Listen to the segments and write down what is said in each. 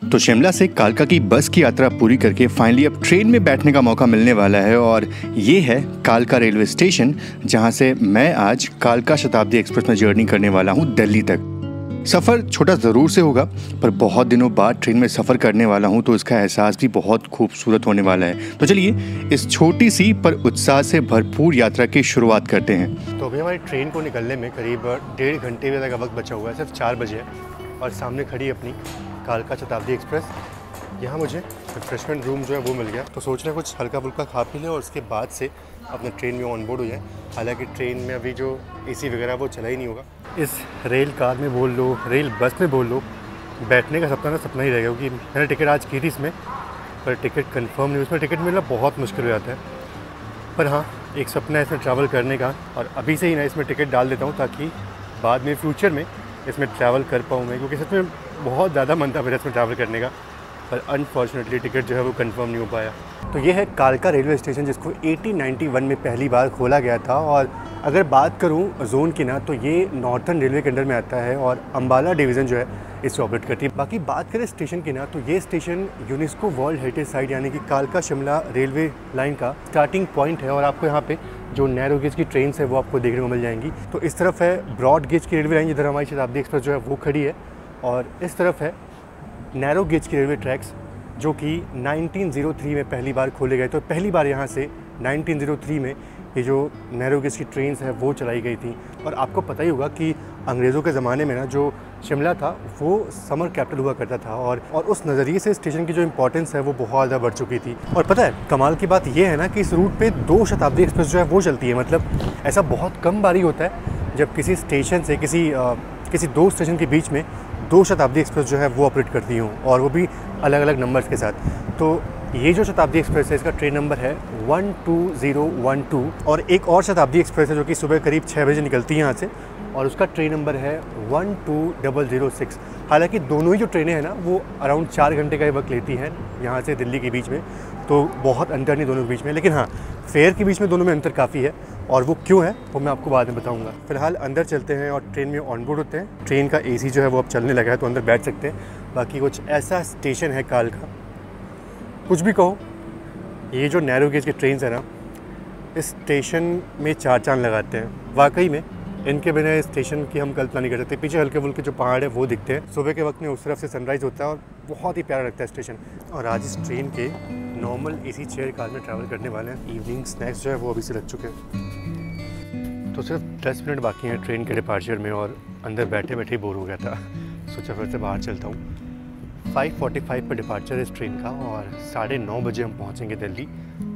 तो शिमला से कालका की बस की यात्रा पूरी करके फाइनली अब ट्रेन में बैठने का मौका मिलने वाला है और ये है कालका रेलवे स्टेशन, जहां से मैं आज कालका शताब्दी एक्सप्रेस में जर्नी करने वाला हूं दिल्ली तक। सफ़र छोटा ज़रूर से होगा, पर बहुत दिनों बाद ट्रेन में सफ़र करने वाला हूं तो इसका एहसास भी बहुत खूबसूरत होने वाला है। तो चलिए इस छोटी सी पर उत्साह से भरपूर यात्रा की शुरुआत करते हैं। तो अभी हमारी ट्रेन को निकलने में करीब 1.5 घंटे का वक्त बचा हुआ है, सिर्फ 4 बजे है और सामने खड़ी है अपनी कालका शताब्दी एक्सप्रेस। यहाँ मुझे रिफ्रेशमेंट रूम जो है वो मिल गया, तो सोच रहे कुछ हल्का फुल्का खा पी ले और उसके बाद से अपने ट्रेन में ऑन बोर्ड हो जाए। हालांकि ट्रेन में अभी जो एसी वगैरह वो चला ही नहीं होगा। इस रेल कार में बोल लो, रेल बस में बोल लो, बैठने का सपना ही रहेगा, क्योंकि मैंने टिकट आज की थी इसमें, पर टिकट कंफर्म नहीं, उसमें टिकट मिलना बहुत मुश्किल हो जाता है। पर हाँ, एक सपना है इसमें ट्रैवल करने का और अभी से ही ना इसमें टिकट डाल देता हूँ ताकि बाद में फ्यूचर में इसमें ट्रैवल कर पाऊँ मैं, क्योंकि सच में बहुत ज़्यादा मन था मेरा इसमें ट्रैवल करने का, पर अनफॉर्चुनेटली टिकट जो है वो कंफर्म नहीं हो पाया। तो ये है कालका रेलवे स्टेशन, जिसको 1891 में पहली बार खोला गया था। और अगर बात करूँ जोन की ना, तो ये नॉर्थर्न रेलवे के अंडर में आता है और अम्बाला डिवीज़न जो है इसे ऑपरेट करती है। बाकी बात करें स्टेशन की ना, तो ये station UNESCO world heritage site यानी कि कालका शिमला रेलवे लाइन का स्टार्टिंग पॉइंट है। और आपको यहाँ पे जो नैरो गेज की ट्रेन है वो आपको देखने को मिल जाएंगी। तो इस तरफ है ब्रॉड गेज की रेलवे लाइन, जिधर हमारी शताब्दी एक्सप्रेस जो है वो खड़ी है, और इस तरफ है नैरो गेज की रेलवे ट्रैक्स, जो कि 1903 में पहली बार खोले गए। तो पहली बार यहाँ से 1903 में ये जो नैरो गेज की ट्रेन्स है वो चलाई गई थी। और आपको पता ही होगा कि अंग्रेज़ों के ज़माने में ना जो शिमला था वो समर कैपिटल हुआ करता था, और उस नज़रिए से स्टेशन की जो इम्पोर्टेंस है वो बहुत ज़्यादा बढ़ चुकी थी। और पता है कमाल की बात ये है ना कि इस रूट पे 2 शताब्दी एक्सप्रेस जो है वो चलती है। मतलब ऐसा बहुत कम बारी होता है जब किसी स्टेशन से किसी 2 स्टेशन के बीच में 2 शताब्दी एक्सप्रेस जो है वो ऑपरेट करती हूँ, और वो भी अलग अलग नंबर्स के साथ। तो ये जो शताब्दी एक्सप्रेस है इसका ट्रेन नंबर है 12012, और एक और शताब्दी एक्सप्रेस है जो कि सुबह करीब 6 बजे निकलती है यहाँ से, और उसका ट्रेन नंबर है 12006। हालांकि दोनों ही जो ट्रेनें हैं ना वो अराउंड 4 घंटे का ही वक्त लेती हैं यहाँ से दिल्ली के बीच में, तो बहुत अंतर नहीं दोनों के बीच में। लेकिन हाँ, फेयर के बीच में दोनों में अंतर काफ़ी है, और वो क्यों है वो मैं आपको बाद में बताऊंगा। फिलहाल अंदर चलते हैं और ट्रेन में ऑन बोर्ड होते हैं। ट्रेन का एसी जो है वो अब चलने लगा है, तो अंदर बैठ सकते हैं। बाकी कुछ ऐसा स्टेशन है कालका, कुछ भी कहो, ये जो नैरो गेज की ट्रेन है ना, इस स्टेशन में 4 चांद लगाते हैं। वाकई में इनके बिना इस स्टेशन की हम कल्पना नहीं कर सकते। पीछे हल्के फुल्के जो पहाड़ है वो दिखते हैं, सुबह के वक्त में उस तरफ से सनराइज़ होता है और बहुत ही प्यारा लगता है स्टेशन। और आज इस ट्रेन के नॉर्मल एसी चेयर कार में ट्रैवल करने वाले हैं। इवनिंग स्नैक्स जो है वो अभी से लग चुके हैं। तो सिर्फ 10 मिनट बाकी हैं ट्रेन के डिपार्चर में, और अंदर बैठे बैठे बोर हो गया था, सोचा फिर से बाहर चलता हूँ। 5:45 पर डिपार्चर है इस ट्रेन का, और 9:30 बजे हम पहुँचेंगे दिल्ली।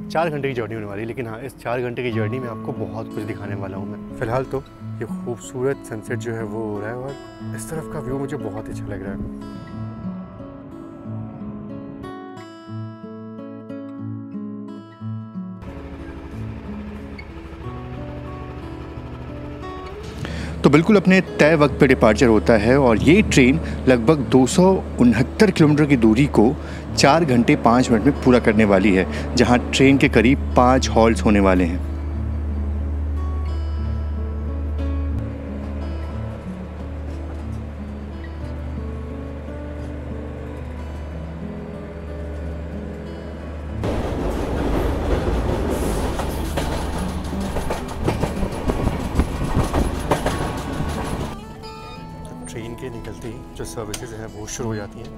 4 घंटे की जर्नी होने वाली है, लेकिन हाँ, इस 4 घंटे की जर्नी में आपको बहुत कुछ दिखाने वाला हूँ मैं। फ़िलहाल तो ये खूबसूरत सनसेट जो है वो हो रहा है, और इस तरफ का व्यू मुझे बहुत अच्छा लग रहा है। तो बिल्कुल अपने तय वक्त पे डिपार्चर होता है, और ये ट्रेन लगभग 269 किलोमीटर की दूरी को 4 घंटे 5 मिनट में पूरा करने वाली है, जहां ट्रेन के करीब 5 हॉल्ट्स होने वाले हैं। ट्रेन के निकलते ही जो सर्विसेज हैं वो शुरू हो जाती हैं।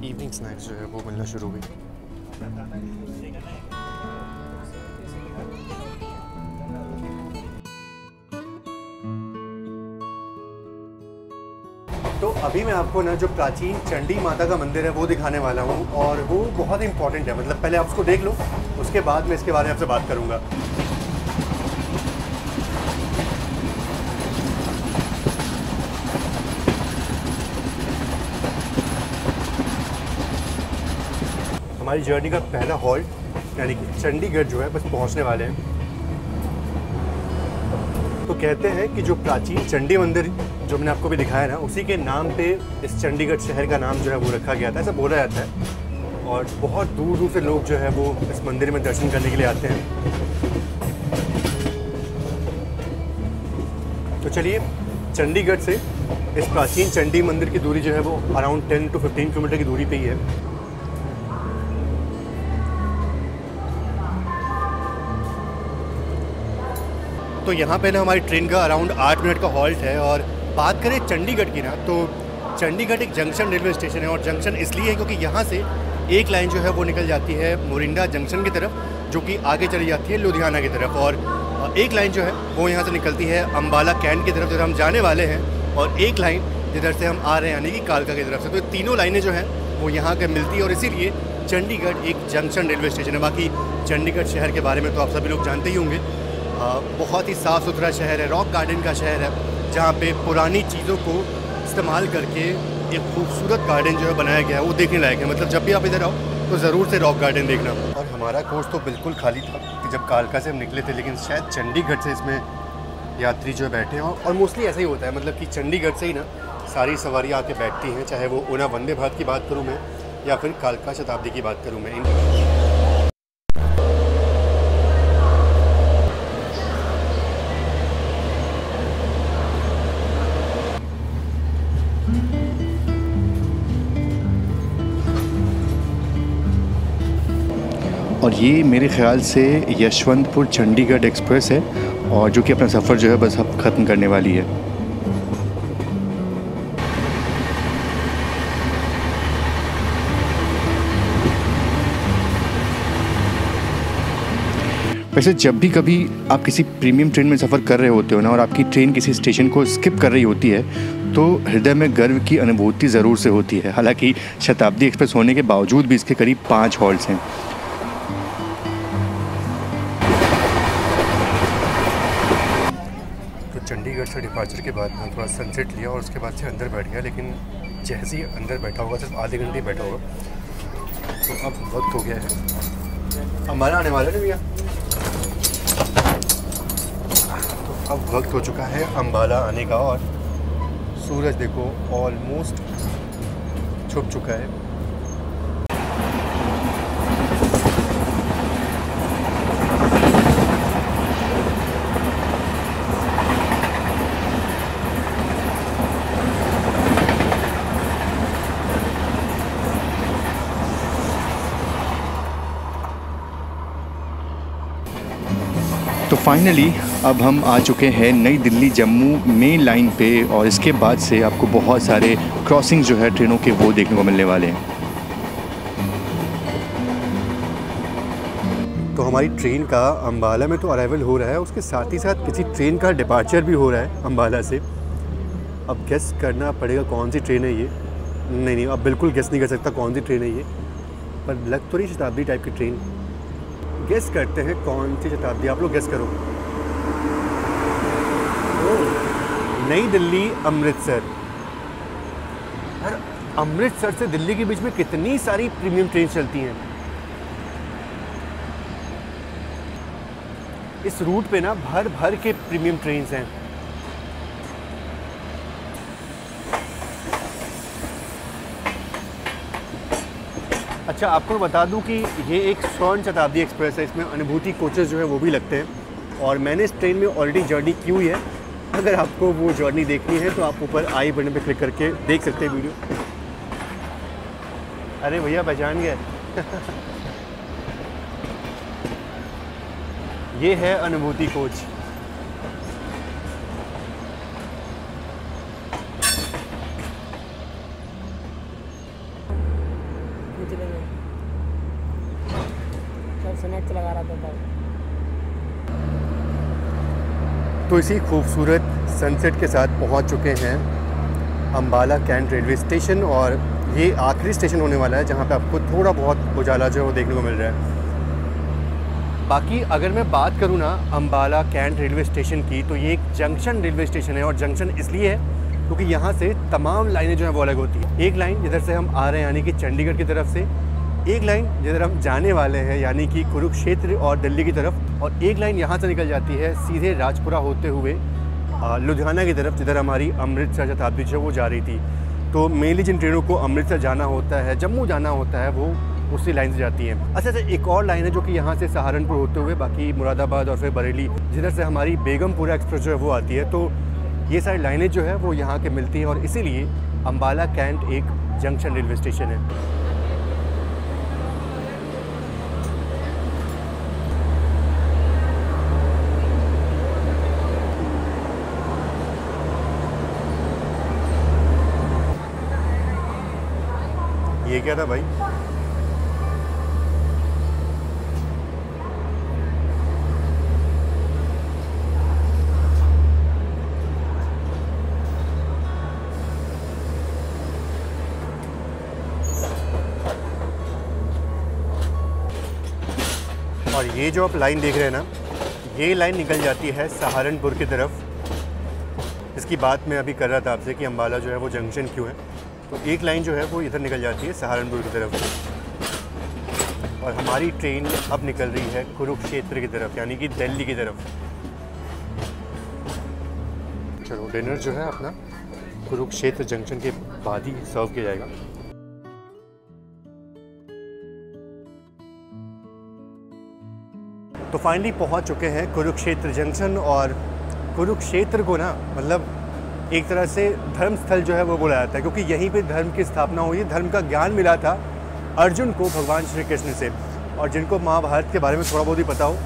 इवनिंग स्नैक्स जो है वो मिलना शुरू हुई। तो अभी मैं आपको ना जो प्राचीन चंडी माता का मंदिर है वो दिखाने वाला हूँ, और वो बहुत इंपॉर्टेंट है। मतलब पहले आप उसको देख लो, उसके बाद मैं इसके बारे में आपसे बात करूँगा। हमारी जर्नी का पहला हॉल्ट यानी कि चंडीगढ़ जो है बस पहुंचने वाले हैं। तो कहते हैं कि जो प्राचीन चंडी मंदिर जो मैंने आपको भी दिखाया ना, उसी के नाम पे इस चंडीगढ़ शहर का नाम जो है वो रखा गया था, ऐसा बोला जाता है। और बहुत दूर दूर से लोग जो है वो इस मंदिर में दर्शन करने के लिए आते हैं। तो चलिए चंडीगढ़ से इस प्राचीन चंडी मंदिर की दूरी जो है वो अराउंड 10 to 15 किलोमीटर की दूरी पे ही है। तो यहाँ पे ना हमारी ट्रेन का अराउंड 8 मिनट का हॉल्ट है। और बात करें चंडीगढ़ की ना, तो चंडीगढ़ एक जंक्शन रेलवे स्टेशन है। और जंक्शन इसलिए है क्योंकि यहाँ से एक लाइन जो है वो निकल जाती है मोरिंडा जंक्शन की तरफ, जो कि आगे चली जाती है लुधियाना की तरफ। और एक लाइन जो है वो यहाँ से निकलती है अम्बाला कैंट की तरफ, जिधर हम जाने वाले हैं। और एक लाइन जिधर से हम आ रहे हैं यानी कि कालका की तरफ से। तो तीनों लाइनें जो हैं वो यहाँ के मिलती है और इसीलिए चंडीगढ़ एक जंक्शन रेलवे स्टेशन है। बाकी चंडीगढ़ शहर के बारे में तो आप सभी लोग जानते ही होंगे। बहुत ही साफ़ सुथरा शहर है, रॉक गार्डन का शहर है, जहाँ पे पुरानी चीज़ों को इस्तेमाल करके एक खूबसूरत गार्डन जो है बनाया गया है। वो देखने लायक है। मतलब जब भी आप इधर आओ तो ज़रूर से रॉक गार्डन देखना। और हमारा कोच तो बिल्कुल खाली था कि जब कालका से हम निकले थे, लेकिन शायद चंडीगढ़ से इसमें यात्री जो है बैठे हैं। और मोस्टली ऐसा ही होता है, मतलब कि चंडीगढ़ से ही ना सारी सवारियाँ आके बैठती हैं, चाहे वो ऊना वंदे भारत की बात करूँ मैं या फिर कालका शताब्दी की बात करूँ मैं। और ये मेरे ख़्याल से यशवंतपुर चंडीगढ़ एक्सप्रेस है, और जो कि अपना सफ़र जो है बस अब ख़त्म करने वाली है। वैसे जब भी कभी आप किसी प्रीमियम ट्रेन में सफ़र कर रहे होते हो ना, और आपकी ट्रेन किसी स्टेशन को स्किप कर रही होती है, तो हृदय में गर्व की अनुभूति ज़रूर से होती है। हालांकि शताब्दी एक्सप्रेस होने के बावजूद भी इसके करीब 5 हॉल्ट्स हैं। चंडीगढ़ से डिपार्चर के बाद मैं थोड़ा सनसेट लिया और उसके बाद से अंदर बैठ गया। लेकिन जैसे ही अंदर बैठा होगा, सिर्फ आधे घंटे बैठा होगा, तो अब वक्त हो गया है हमारा आने वाला है भैया। तो अब वक्त हो चुका है अम्बाला आने का, और सूरज देखो ऑलमोस्ट छुप चुका है। तो फाइनली अब हम आ चुके हैं नई दिल्ली जम्मू मेन लाइन पे, और इसके बाद से आपको बहुत सारे क्रॉसिंग जो है ट्रेनों के वो देखने को मिलने वाले हैं। तो हमारी ट्रेन का अम्बाला में तो अराइवल हो रहा है, उसके साथ ही साथ किसी ट्रेन का डिपार्चर भी हो रहा है अम्बाला से। अब गेस करना पड़ेगा कौन सी ट्रेन है ये। नहीं, अब बिल्कुल गेस नहीं कर सकता कौन सी ट्रेन है ये, पर लग तो नहीं शताब्दी टाइप की ट्रेन। गेस करते हैं कौन सी शताब्दी, आप लोग गेस करो। नई दिल्ली अमृतसर। यार अमृतसर से दिल्ली के बीच में कितनी सारी प्रीमियम ट्रेन चलती हैं। इस रूट पे ना भर भर के प्रीमियम ट्रेन हैं। अच्छा, आपको बता दूं कि ये एक स्वर्ण शताब्दी एक्सप्रेस है। इसमें अनुभूति कोचेस जो है वो भी लगते हैं, और मैंने इस ट्रेन में ऑलरेडी जर्नी की हुई है। अगर आपको वो जर्नी देखनी है तो आप ऊपर आई बटन पे क्लिक करके देख सकते हैं वीडियो। अरे भैया पहचान गए ये है अनुभूति कोच। लगा रहा था। तो इसी खूबसूरत सनसेट के साथ पहुंच चुके हैं अम्बाला कैंट रेलवे स्टेशन, और ये आखिरी स्टेशन होने वाला है जहां पे आपको थोड़ा बहुत उजाला जो है वो देखने को मिल रहा है। बाकी अगर मैं बात करूं ना अम्बाला कैंट रेलवे स्टेशन की, तो ये एक जंक्शन रेलवे स्टेशन है। और जंक्शन इसलिए है क्योंकि यहाँ से तमाम लाइनें जो हैं वो अलग होती हैं। एक लाइन जिधर से हम आ रहे हैं यानी कि चंडीगढ़ की तरफ से, एक लाइन जिधर हम जाने वाले हैं यानी कि कुरुक्षेत्र और दिल्ली की तरफ, और एक लाइन यहाँ से निकल जाती है सीधे राजपुरा होते हुए लुधियाना की तरफ, जिधर हमारी अमृतसर शताब्दी जो वो जा रही थी। तो मेनली जिन ट्रेनों को अमृतसर जाना होता है, जम्मू जाना होता है, वो उसी लाइन से जाती हैं। अच्छा, एक और लाइन है जो कि यहाँ से सहारनपुर होते हुए बाकी मुरादाबाद और फिर बरेली, जिधर से हमारी बेगमपुरा एक्सप्रेस जो है वो आती है। तो ये सारी लाइनें जो है वो यहाँ के मिलती हैं और इसीलिए अम्बाला कैंट एक जंक्शन रेलवे स्टेशन है। ये क्या था भाई? और ये जो आप लाइन देख रहे हैं ना, ये लाइन निकल जाती है सहारनपुर की तरफ। इसकी बात मैं अभी कर रहा था आपसे कि अम्बाला जो है वो जंक्शन क्यों है। तो एक लाइन जो है वो इधर निकल जाती है सहारनपुर की तरफ और हमारी ट्रेन अब निकल रही है कुरुक्षेत्र की तरफ, यानी कि दिल्ली की तरफ। चलो, डिनर जो है अपना कुरुक्षेत्र जंक्शन के बाद ही सर्व किया जाएगा। तो फाइनली पहुंच चुके हैं कुरुक्षेत्र जंक्शन और कुरुक्षेत्र को ना मतलब एक तरह से धर्म स्थल जो है वो बोला जाता है, क्योंकि यहीं पे धर्म की स्थापना हुई। धर्म का ज्ञान मिला था अर्जुन को भगवान श्री कृष्ण से। और जिनको महाभारत के बारे में थोड़ा बहुत ही पता हो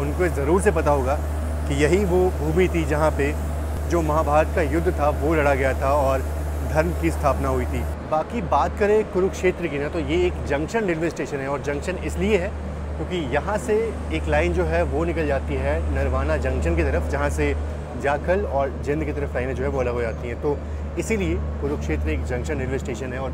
उनको ज़रूर से पता होगा कि यही वो भूमि थी जहाँ पे जो महाभारत का युद्ध था वो लड़ा गया था और धर्म की स्थापना हुई थी। बाकी बात करें कुरुक्षेत्र की ना, तो ये एक जंक्शन रेलवे स्टेशन है और जंक्शन इसलिए है क्योंकि यहाँ से एक लाइन जो है वो निकल जाती है नरवाना जंक्शन की तरफ, जहाँ से जाखल और जिंद की तरफ लाइनें जो है वो अलग हो जाती हैं। तो इसीलिए कुरुक्षेत्र एक जंक्शन रेलवे स्टेशन है। और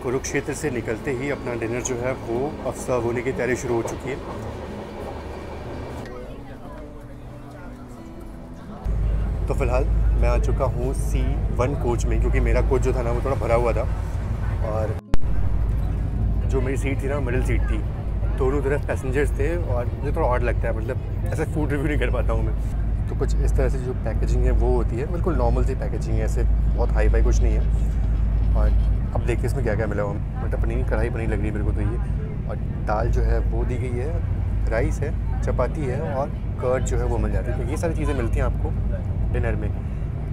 कुरुक्षेत्र से निकलते ही अपना डिनर जो है वो अब सर्व होने की तैयारी शुरू हो चुकी है। तो फिलहाल मैं आ चुका हूँ C1 कोच में, क्योंकि मेरा कोच जो था ना वो थोड़ा भरा हुआ था और जो मेरी सीट थी ना मिडिल सीट थी, दोनों तरफ पैसेंजर्स थे और मुझे थोड़ा ऑड लगता है, मतलब ऐसे फूड रिव्यू नहीं कर पाता हूँ मैं। तो कुछ इस तरह से जो पैकेजिंग है वो होती है, बिल्कुल नॉर्मल सी पैकेजिंग है, ऐसे बहुत हाई फाई कुछ नहीं है। और अब देखिए इसमें क्या क्या मिला हुआ, मटर पनीर कढ़ाई पनीर लग रही है मेरे को तो ये। और दाल जो है वो दी गई है, राइस है, चपाती है और कर्ड जो है वो मिल जाती है। तो ये सारी चीज़ें मिलती हैं आपको डिनर में।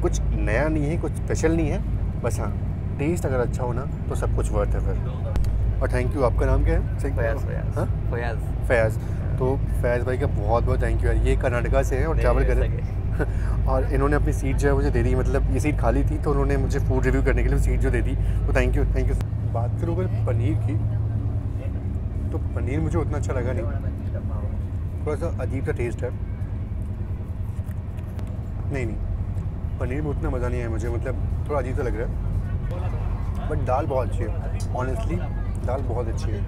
कुछ नया नहीं है, कुछ स्पेशल नहीं है, बस हाँ टेस्ट अगर अच्छा हो ना तो सब कुछ वर्थ है फिर। और थैंक यू। आपका नाम क्या है? फयाज़। तो फयाज़ भाई का बहुत बहुत थैंक यू यार। ये कर्नाटका से हैं और ट्रैवल कर रहे हैं और इन्होंने अपनी सीट जो है मुझे दे दी, मतलब ये सीट खाली थी तो उन्होंने मुझे फूड रिव्यू करने के लिए सीट जो दे दी, तो थैंक यू। बात करूँ अगर पनीर की, तो पनीर मुझे उतना अच्छा लगा नहीं, थोड़ा सा अजीब सा टेस्ट है। नहीं पनीर में उतना मज़ा नहीं आया मुझे, मतलब थोड़ा अजीब सा लग रहा है। बट दाल बहुत अच्छी है, ऑनेस्टली दाल बहुत अच्छी है।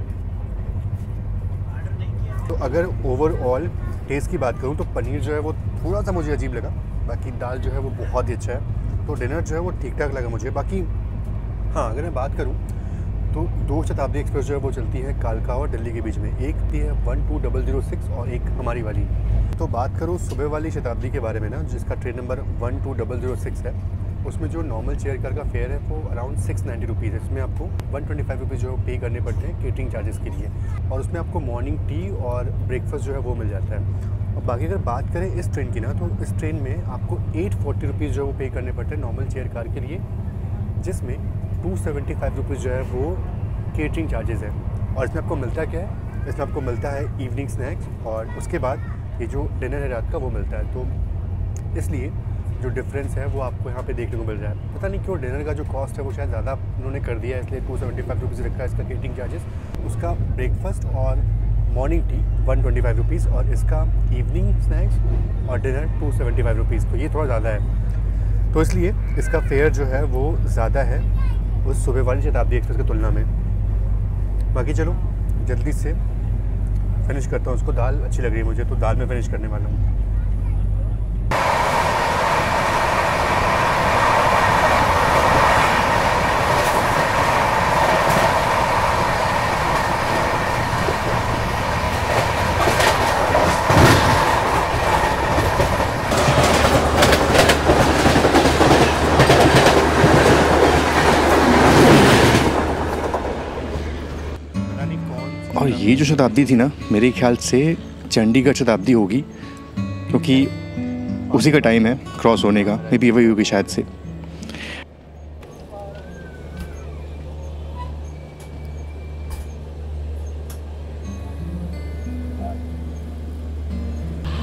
तो अगर ओवरऑल टेस्ट की बात करूँ तो पनीर जो है वो थोड़ा सा मुझे अजीब लगा, बाकी दाल जो है वो बहुत ही अच्छा है। तो डिनर जो है वो ठीक ठाक लगा मुझे। बाकी हाँ, अगर मैं बात करूँ तो 2 शताब्दी एक्सप्रेस जो है वो चलती है कालका और दिल्ली के बीच में, एक भी है 12006 और एक हमारी वाली। तो बात करूँ सुबह वाली शताब्दी के बारे में ना, जिसका ट्रेन नंबर 12006 है, उसमें जो नॉर्मल चेयर कार का फेयर है वो अराउंड 690 रुपीज़ है। इसमें आपको 125 रुपीज़ जो पे करने पड़ते हैं केटरिंग चार्जेस के लिए, और उसमें आपको मॉर्निंग टी और ब्रेकफास्ट जो है वो मिल जाता है। और बाकी अगर बात करें इस ट्रेन की ना, तो इस ट्रेन में आपको 840 रुपीज़ जो है वो पे करने पड़ते हैं नॉर्मल चेयर कार के लिए, जिसमें 275 रुपीज़ जो है वो केटरिंग चार्जेस है। और इसमें आपको मिलता क्या है? इसमें आपको मिलता है इवनिंग स्नैक्स और उसके बाद ये जो डिनर है रात का वो मिलता है। तो इसलिए जो डिफरेंस है वो आपको यहाँ पे देखने को मिल रहा है। पता नहीं क्यों डिनर का जो कॉस्ट है वो शायद ज़्यादा उन्होंने कर दिया है, इसलिए 275 रुपीज़ रखा है इसका केटरिंग चार्जेस। उसका ब्रेकफास्ट और मॉर्निंग टी 125 रुपीज़ और इसका इवनिंग स्नैक्स और डिनर 275 रुपीज़। तो ये थोड़ा ज़्यादा है, तो इसलिए इसका फेयर जो है वो ज़्यादा है उस सुबह वाली शताब्दी एक्सप्रेस की तुलना में। बाकी चलो जल्दी से फिनिश करता हूँ उसको। दाल अच्छी लग रही है मुझे, तो दाल में फिनिश करने वाला हूँ। और ये जो शताब्दी थी ना, मेरे ख्याल से चंडीगढ़ शताब्दी होगी, क्योंकि उसी का टाइम है क्रॉस होने का। मे बी वही होगी शायद से।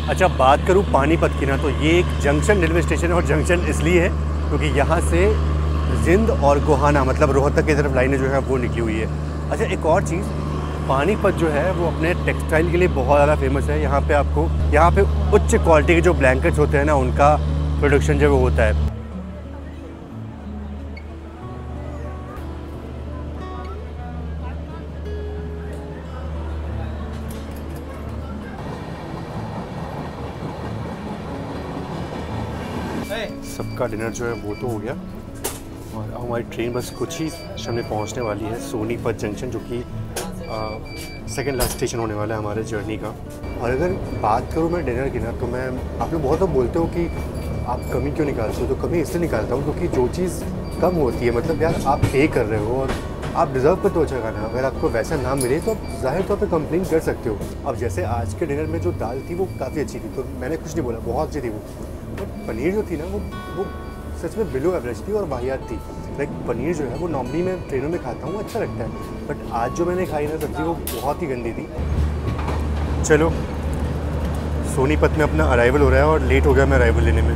अच्छा, बात करूँ पानीपत की ना, तो ये एक जंक्शन रेलवे स्टेशन है। और जंक्शन इसलिए है क्योंकि यहाँ से जिंद और गोहाना मतलब रोहतक की तरफ लाइनें जो है वो निकली हुई है। अच्छा, एक और चीज़, पानीपत जो है वो अपने टेक्सटाइल के लिए बहुत ज़्यादा फेमस है। यहाँ पे उच्च क्वालिटी के जो ब्लैंकेट्स होते हैं ना, उनका प्रोडक्शन जो वो होता है। सबका डिनर जो है वो तो हो गया और हमारी ट्रेन बस कुछ ही समय में पहुंचने वाली है सोनीपत जंक्शन, जो कि सेकंड लास्ट स्टेशन होने वाला है हमारे जर्नी का। और अगर बात करूँ मैं डिनर की ना, तो मैं आप लोग बहुत बोलते हो कि आप कमी क्यों निकालते हो, तो कमी इसलिए निकालता हूँ क्योंकि जो चीज़ कम होती है, मतलब यार आप पे कर रहे हो और आप डिज़र्व करते हो अच्छा खाना। अगर आपको वैसा ना मिले तो आप ज़ाहिर तौर पे कंप्लेन कर सकते हो। अब जैसे आज के डिनर में जो दाल थी वो काफ़ी अच्छी थी, तो मैंने कुछ नहीं बोला, बहुत अच्छी थी वो। बट पनीर जो थी ना वो सच में बिलो एवरेज थी और वाहियात थी। लाइक पनीर जो है वो नॉर्मली मैं ट्रेनों में खाता हूँ, अच्छा लगता है, बट आज जो मैंने खाई ना सब्ज़ी वो बहुत ही गंदी थी। चलो, सोनीपत में अपना अराइवल हो रहा है और लेट हो गया मैं अराइवल लेने में।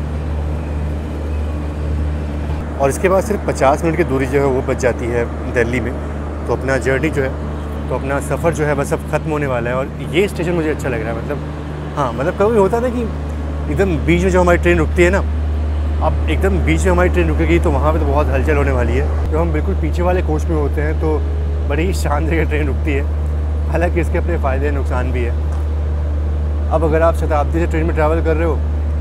और इसके बाद सिर्फ 50 मिनट की दूरी जो है वो बच जाती है दिल्ली में। तो अपना जर्नी जो है, तो अपना सफ़र जो है बस अब ख़त्म होने वाला है। और ये स्टेशन मुझे अच्छा लग रहा है, मतलब हाँ, मतलब कभी होता है ना कि एकदम बीच में जो हमारी ट्रेन रुकती है ना, अब एकदम बीच में हमारी ट्रेन रुकेगी तो वहाँ पे तो बहुत हलचल होने वाली है। जब हम बिल्कुल पीछे वाले कोच में होते हैं तो बड़ी ही शांत जगह ट्रेन रुकती है, हालांकि इसके अपने फ़ायदे नुकसान भी है। अब अगर आप शताब्दी से ट्रेन में ट्रैवल कर रहे हो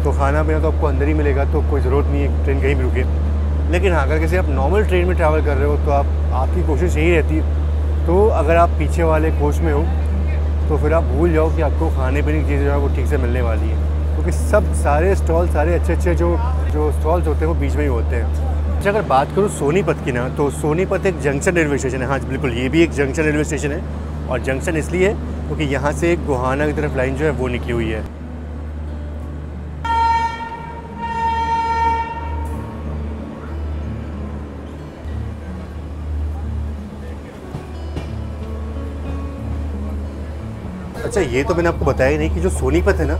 तो खाना पीना तो आपको अंदर ही मिलेगा, तो कोई ज़रूरत नहीं है ट्रेन कहीं भी रुके। लेकिन हाँ, अगर किसी आप नॉर्मल ट्रेन में ट्रैवल कर रहे हो तो आपकी कोशिश यही रहती है, तो अगर आप पीछे वाले कोच में हो तो फिर आप भूल जाओ कि आपको खाने पीने की चीज़ें जो है वो ठीक से मिलने वाली है, क्योंकि सब सारे स्टॉल, सारे अच्छे जो स्टॉल्स होते हैं वो बीच में ही होते हैं। अच्छा, अगर बात करूँ सोनीपत की ना, तो सोनीपत एक जंक्शन रेलवे स्टेशन है। हाँ बिल्कुल, ये भी एक जंक्शन रेलवे स्टेशन है। और जंक्शन इसलिए है क्योंकि यहाँ से गोहाना की तरफ लाइन जो है वो निकली हुई है। अच्छा, ये तो मैंने आपको बताया ही नहीं कि जो सोनीपत है ना,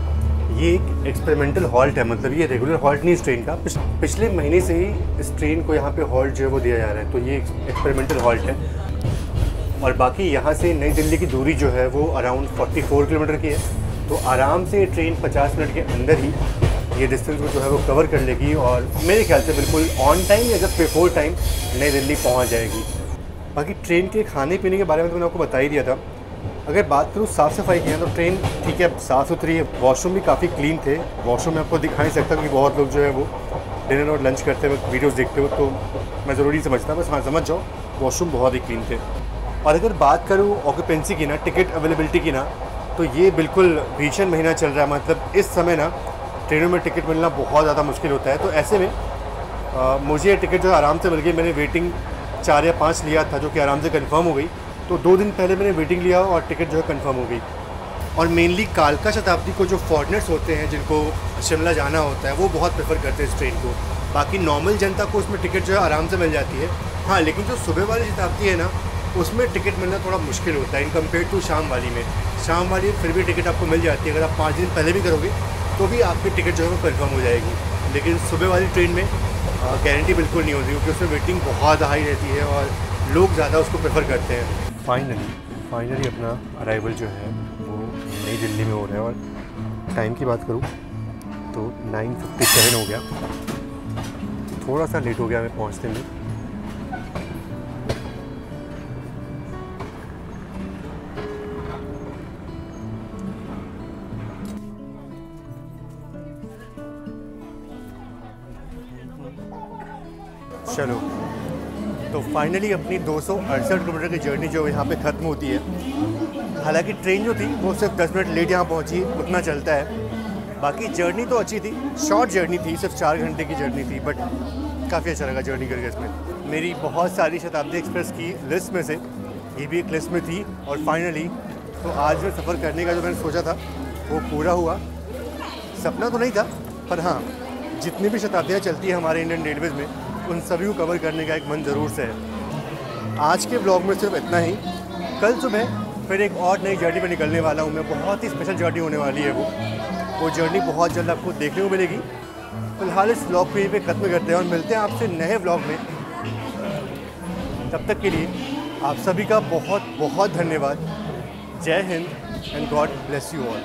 ये एक एक्सपेरिमेंटल हॉल्ट है। मतलब ये रेगुलर हॉल्ट नहीं इस ट्रेन का। पिछले महीने से ही इस ट्रेन को यहाँ पे हॉल्ट जो है वो दिया जा रहा है, तो ये एक्सपेरिमेंटल हॉल्ट है। और बाकी यहाँ से नई दिल्ली की दूरी जो है वो अराउंड 44 किलोमीटर की है, तो आराम से ये ट्रेन 50 मिनट के अंदर ही ये डिस्टेंस को जो है वो कवर कर लेगी और मेरे ख्याल से बिल्कुल ऑन टाइम या जब बिफोर टाइम नई दिल्ली पहुँच जाएगी। बाकी ट्रेन के खाने पीने के बारे में तो मैंने आपको बता ही दिया था। अगर बात करूँ साफ़ सफाई की है तो ट्रेन ठीक है, साफ़ सुथरी है। वॉशरूम भी काफ़ी क्लीन थे। वॉशरूम में आपको दिखा नहीं सकता क्योंकि बहुत लोग जो है वो डिनर और लंच करते वक्त वीडियोस देखते हो, तो मैं ज़रूरी समझता, बस हाँ समझ जाओ, वॉशरूम बहुत ही क्लीन थे। और अगर बात करूँ ऑक्यूपेंसी की ना, टिकट अवेलेबिलिटी की ना, तो ये बिल्कुल भीषण महीना चल रहा है। मतलब इस समय ना ट्रेनों में टिकट मिलना बहुत ज़्यादा मुश्किल होता है। तो ऐसे में मुझे टिकट जो आराम से मिल गई। मैंने वेटिंग 4 या 5 लिया था जो कि आराम से कंफर्म हो गई, तो 2 दिन पहले मैंने वेटिंग लिया और टिकट जो है कंफर्म हो गई। और मेनली कालका शताब्दी को जो फॉरेनर्स होते हैं जिनको शिमला जाना होता है वो बहुत प्रेफर करते हैं इस ट्रेन को। बाकी नॉर्मल जनता को उसमें टिकट जो है आराम से मिल जाती है। हाँ, लेकिन जो सुबह वाली शताब्दी है ना, उसमें टिकट मिलना थोड़ा मुश्किल होता है इन कम्पेयर टू शाम वाली में। शाम वाली फिर भी टिकट आपको मिल जाती है, अगर आप 5 दिन पहले भी करोगे तो भी आपकी टिकट जो है वो कन्फर्म हो जाएगी। लेकिन सुबह वाली ट्रेन में गारंटी बिल्कुल नहीं होती, क्योंकि उसमें वेटिंग बहुत हाई रहती है और लोग ज़्यादा उसको प्रेफर करते हैं। फाइनली अपना अराइवल जो है वो नई दिल्ली में हो रहा है। और टाइम की बात करूँ तो 9:57 हो गया, थोड़ा सा लेट हो गया हमें पहुँचने में। चलो, तो फाइनली अपनी 268 किलोमीटर की जर्नी जो यहाँ पे ख़त्म होती है। हालांकि ट्रेन जो थी वो सिर्फ 10 मिनट लेट यहाँ पहुँची, उतना चलता है। बाकी जर्नी तो अच्छी थी, शॉर्ट जर्नी थी, सिर्फ 4 घंटे की जर्नी थी, बट काफ़ी अच्छा लगा जर्नी करके। इसमें मेरी बहुत सारी शताब्दी एक्सप्रेस की लिस्ट में से ये भी एक लिस्ट में थी। और फाइनली तो आज जो सफ़र करने का जो मैंने सोचा था वो पूरा हुआ। सपना तो नहीं था, पर हाँ, जितनी भी शताब्दियाँ चलती हैं हमारे इंडियन रेलवेज़ में, उन सभी को कवर करने का एक मन ज़रूर से है। आज के ब्लॉग में सिर्फ इतना ही। कल सुबह फिर एक और नई जर्नी पर निकलने वाला हूँ मैं। बहुत ही स्पेशल जर्नी होने वाली है वो जर्नी बहुत जल्द आपको देखने को मिलेगी। फिलहाल इस ब्लॉग को यहीं पे ख़त्म करते हैं और मिलते हैं आपसे नए ब्लॉग में। तब तक के लिए आप सभी का बहुत बहुत धन्यवाद। जय Hind and God bless you all.